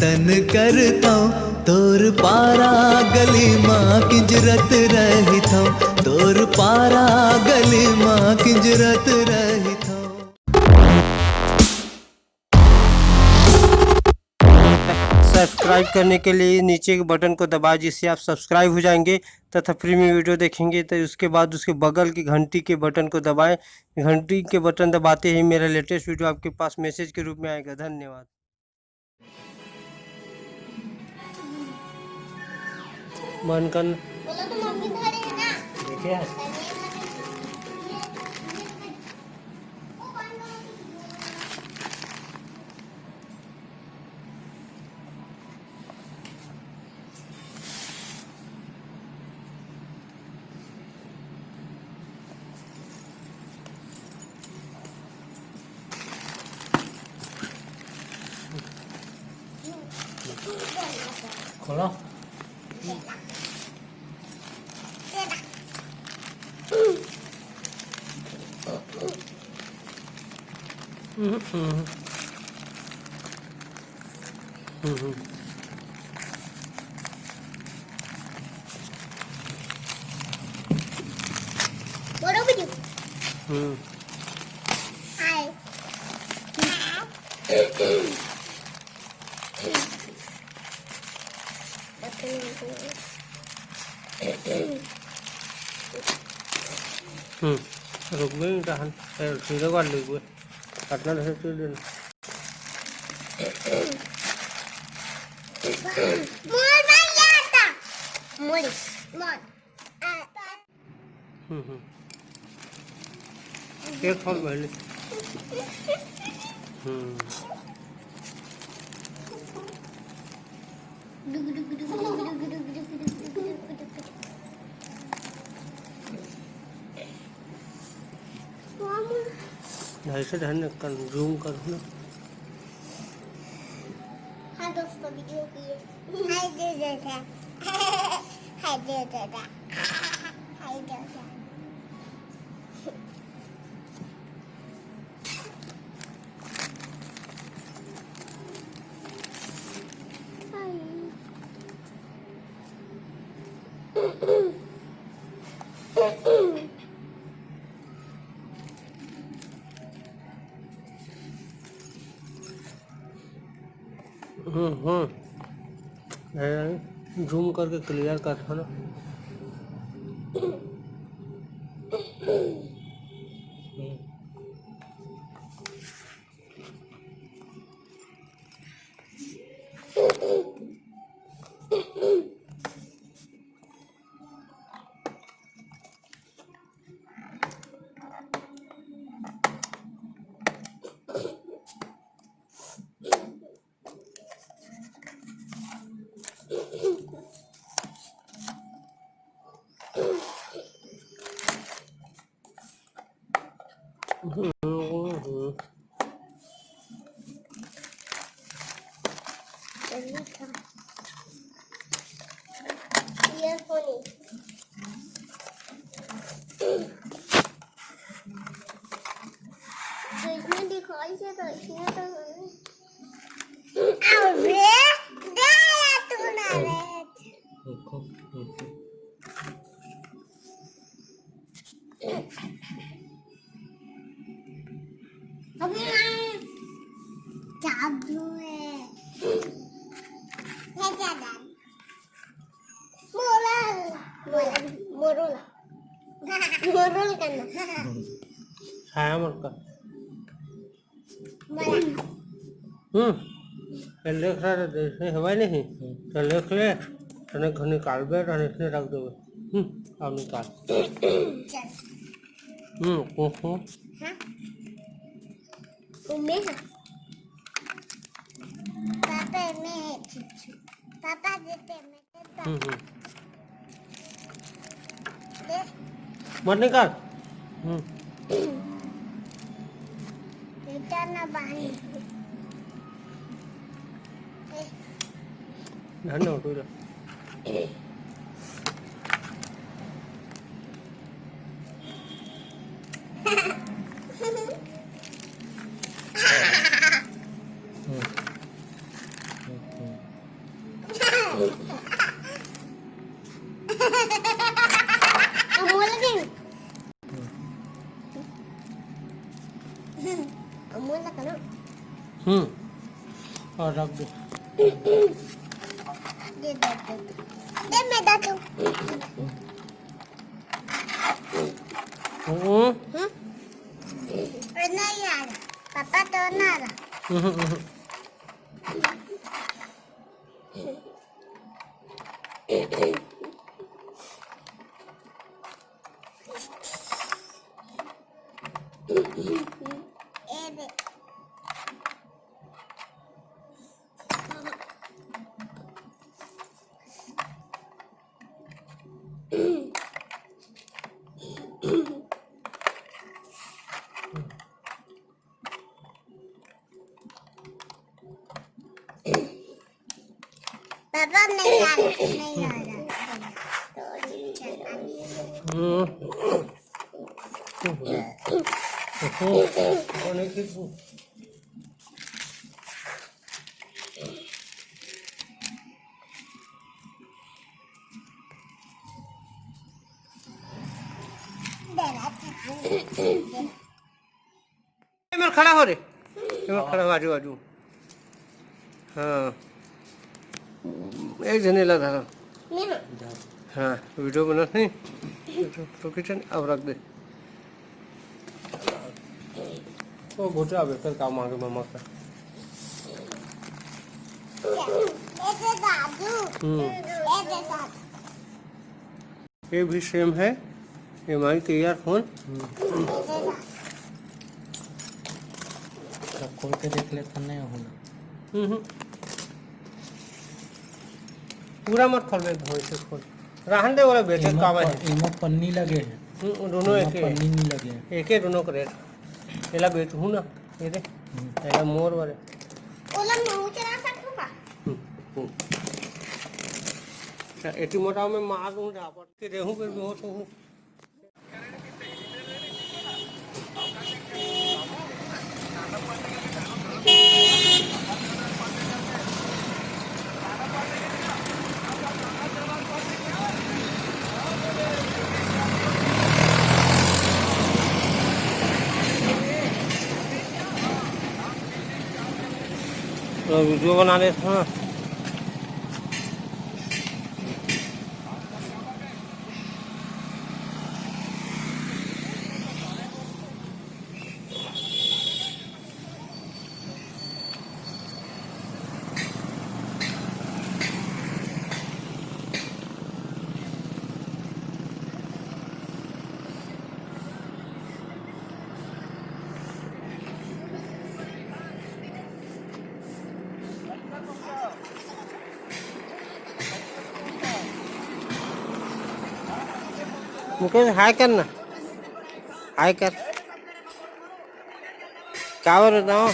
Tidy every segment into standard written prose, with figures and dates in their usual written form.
जतन करता तोर पारा गली माँ किंजरत रही था, तोर पारा गली माँ किंजरत रही था। सब्सक्राइब करने के लिए नीचे के बटन को दबाएं, जिससे आप सब्सक्राइब हो जाएंगे तथा फ्री में वीडियो देखेंगे। तो उसके बाद उसके बगल की घंटी के बटन को दबाएं। घंटी के बटन दबाते ही मेरा लेटेस्ट वीडियो आपके पास मैसेज के रूप में आएगा। धन्यवाद। मन कर देखिए खोलो। What over you? Hi. रुक गई टहन सीधे कर ली हुए काटना रहे सीधे मोर भाई आता मोर मोर एक फल पहले ढाई से ढाई कर जूम कर ना। हाँ दोस्तों वीडियो की हाय दे देता हाय दे देता हाय दे देता जूम करके क्लियर कर ना। Earphones. तो इसमें दिखाई से तो इसमें तो अबे दाया तू ना रे अबे जादू है ये जादू मोरल मोरल मोरल मोरल करना छाया मत कर। लिख रहा था हवा नहीं तो लिख ले तने घर निकाल बे तने इसने रख दो। अब निकाल। चल हाँ उम्मीद पापा मैं पापा देते मैं दे मत निकाल। बेटा ना बाहर धन्य हो तू अमोल लगे अमोल लगा ना और रख दो। दे मैं दादू नहीं आ रहा पापा तो ना आ रहा पापा नहीं आ रहा मैं खड़ा हो रे, मैं खड़ा बाजू बाजू। हाँ एक जने लगा था। हाँ वीडियो बना नहीं तो किचन अब रख दे। तो घुटा बेहतर काम आगे मम्मा का। ये भी सेम है, ये हमारी ईयरफोन। खोल के देख लेते नहीं होना। पूरा मत खोल दे, धोए से खोल रहन दे। वाला बेटे काम है, इमो पन्नी लगे हैं, दोनों एक पन्नी नहीं लगे हैं। एक ही दोनों करे एला बेच हूँ ना ये दे एला मोर वाले ओला मैं चला सकूंगा एटी मोटा में मार दूँ जापट के रेहूँ पे बेहोश हूँ। वीडियो बना रहे थे ना। मुकेश हाय कर ना, हाय कर क्या हो रहा है।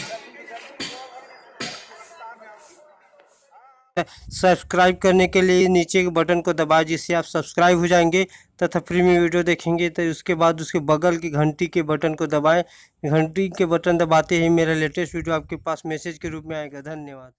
सब्सक्राइब करने के लिए नीचे के बटन को दबाएं जिससे आप सब्सक्राइब हो जाएंगे तथा फ्री में वीडियो देखेंगे। तो उसके बाद उसके बगल की घंटी के बटन को दबाएं। घंटी के बटन दबाते ही मेरा लेटेस्ट वीडियो आपके पास मैसेज के रूप में आएगा। धन्यवाद।